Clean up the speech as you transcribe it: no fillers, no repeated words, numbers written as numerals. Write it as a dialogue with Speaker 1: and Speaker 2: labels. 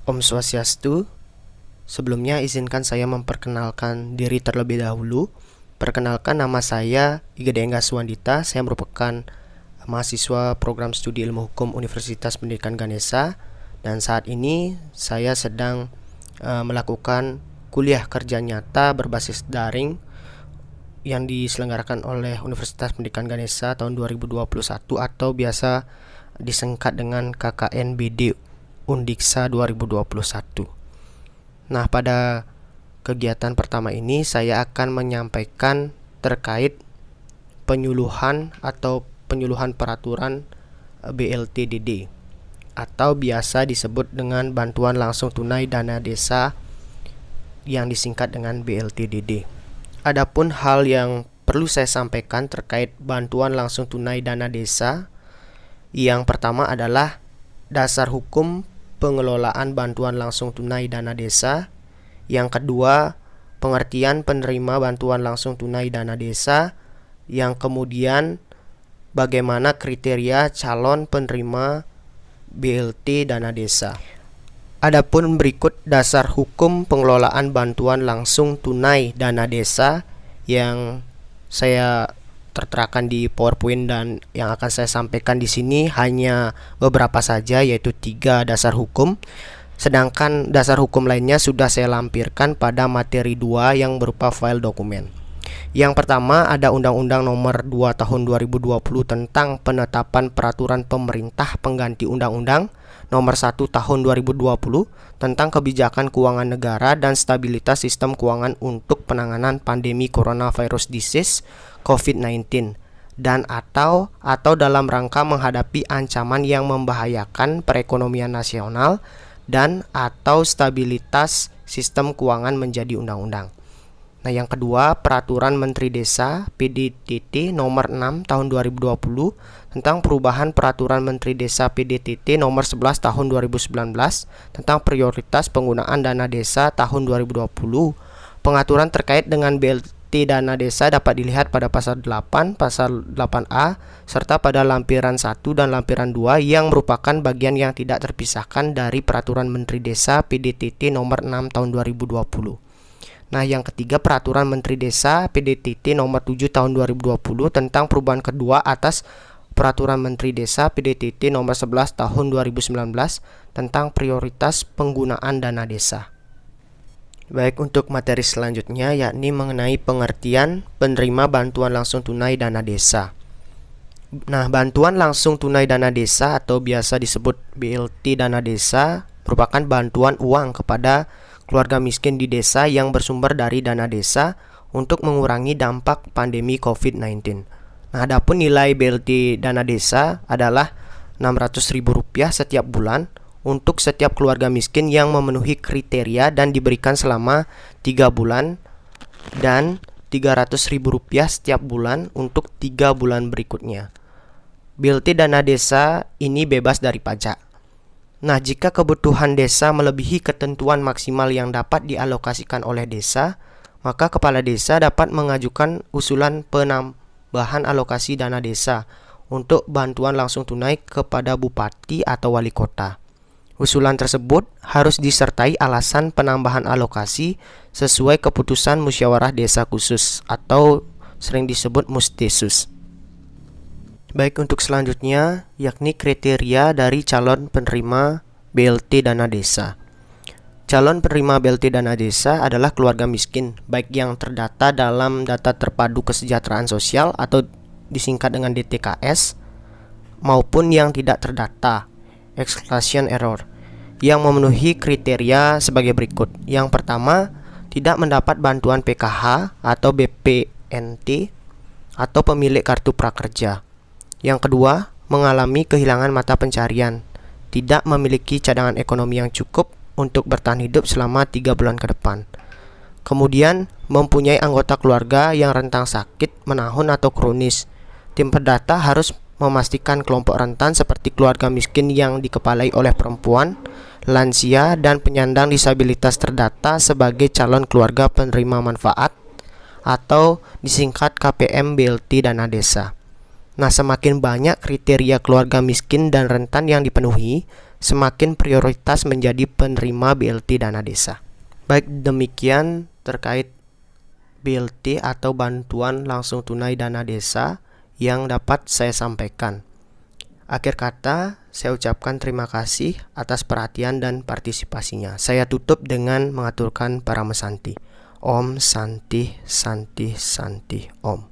Speaker 1: Om Swastiastu. Sebelumnya izinkan saya memperkenalkan diri terlebih dahulu. Perkenalkan, nama saya Igede Engga Suwandita. Saya merupakan mahasiswa program studi ilmu hukum Universitas Pendidikan Ganesha, dan saat ini saya sedang melakukan kuliah kerja nyata berbasis daring yang diselenggarakan oleh Universitas Pendidikan Ganesha tahun 2021 atau biasa disingkat dengan KKNBD Undiksa 2021. Nah, pada kegiatan pertama ini saya akan menyampaikan terkait penyuluhan peraturan BLTDD atau biasa disebut dengan bantuan langsung tunai dana desa yang disingkat dengan BLTDD. Adapun hal yang perlu saya sampaikan terkait bantuan langsung tunai dana desa, yang pertama adalah dasar hukum pengelolaan bantuan langsung tunai dana desa. Yang kedua, pengertian penerima bantuan langsung tunai dana desa. Yang kemudian, bagaimana kriteria calon penerima BLT dana desa. Adapun berikut dasar hukum pengelolaan bantuan langsung tunai dana desa yang saya terterakan di PowerPoint, dan yang akan saya sampaikan di sini hanya beberapa saja, yaitu 3 dasar hukum. Sedangkan dasar hukum lainnya sudah saya lampirkan pada materi 2 yang berupa file dokumen. Yang pertama ada Undang-Undang Nomor 2 Tahun 2020 tentang penetapan peraturan pemerintah pengganti Undang-Undang Nomor 1 Tahun 2020 tentang kebijakan keuangan negara dan stabilitas sistem keuangan untuk penanganan pandemi coronavirus disease COVID-19 dan atau dalam rangka menghadapi ancaman yang membahayakan perekonomian nasional dan atau stabilitas sistem keuangan menjadi undang-undang. Nah, yang kedua, Peraturan Menteri Desa PDTT Nomor 6 Tahun 2020 tentang perubahan Peraturan Menteri Desa PDTT Nomor 11 Tahun 2019 tentang prioritas penggunaan dana desa tahun 2020. Pengaturan terkait dengan BLT dana desa dapat dilihat pada pasal 8, pasal 8A, serta pada lampiran 1 dan lampiran 2 yang merupakan bagian yang tidak terpisahkan dari Peraturan Menteri Desa PDTT Nomor 6 Tahun 2020. Nah, yang ketiga, Peraturan Menteri Desa PDTT Nomor 7 Tahun 2020 tentang perubahan kedua atas Peraturan Menteri Desa PDTT Nomor 11 Tahun 2019 tentang prioritas penggunaan dana desa. Baik, untuk materi selanjutnya yakni mengenai pengertian penerima bantuan langsung tunai dana desa. Nah, bantuan langsung tunai dana desa atau biasa disebut BLT dana desa merupakan bantuan uang kepada keluarga miskin di desa yang bersumber dari dana desa untuk mengurangi dampak pandemi COVID-19. Nah, adapun nilai BLT dana desa adalah Rp600.000 setiap bulan untuk setiap keluarga miskin yang memenuhi kriteria dan diberikan selama 3 bulan, dan Rp300.000 setiap bulan untuk 3 bulan berikutnya. BLT dana desa ini bebas dari pajak. Nah, jika kebutuhan desa melebihi ketentuan maksimal yang dapat dialokasikan oleh desa, maka kepala desa dapat mengajukan usulan penambahan alokasi dana desa untuk bantuan langsung tunai kepada bupati atau wali kota. Usulan tersebut harus disertai alasan penambahan alokasi sesuai keputusan musyawarah desa khusus atau sering disebut Musdesus. Baik, untuk selanjutnya yakni kriteria dari calon penerima BLT dana desa. Calon penerima BLT dana desa adalah keluarga miskin, baik yang terdata dalam data terpadu kesejahteraan sosial atau disingkat dengan DTKS, maupun yang tidak terdata, exclusion error, yang memenuhi kriteria sebagai berikut. Yang pertama, tidak mendapat bantuan PKH atau BPNT atau pemilik kartu prakerja. Yang kedua, mengalami kehilangan mata pencarian, tidak memiliki cadangan ekonomi yang cukup untuk bertahan hidup selama 3 bulan ke depan. Kemudian, mempunyai anggota keluarga yang rentang sakit, menahun atau kronis. Tim perdata harus memastikan kelompok rentan seperti keluarga miskin yang dikepalai oleh perempuan, lansia, dan penyandang disabilitas terdata sebagai calon keluarga penerima manfaat atau disingkat KPM BLT dana desa. Nah, semakin banyak kriteria keluarga miskin dan rentan yang dipenuhi, semakin prioritas menjadi penerima BLT dana desa. Baik, demikian terkait BLT atau bantuan langsung tunai dana desa yang dapat saya sampaikan. Akhir kata, saya ucapkan terima kasih atas perhatian dan partisipasinya. Saya tutup dengan mengaturkan para mesanti. Om Santi Santi Santi Om.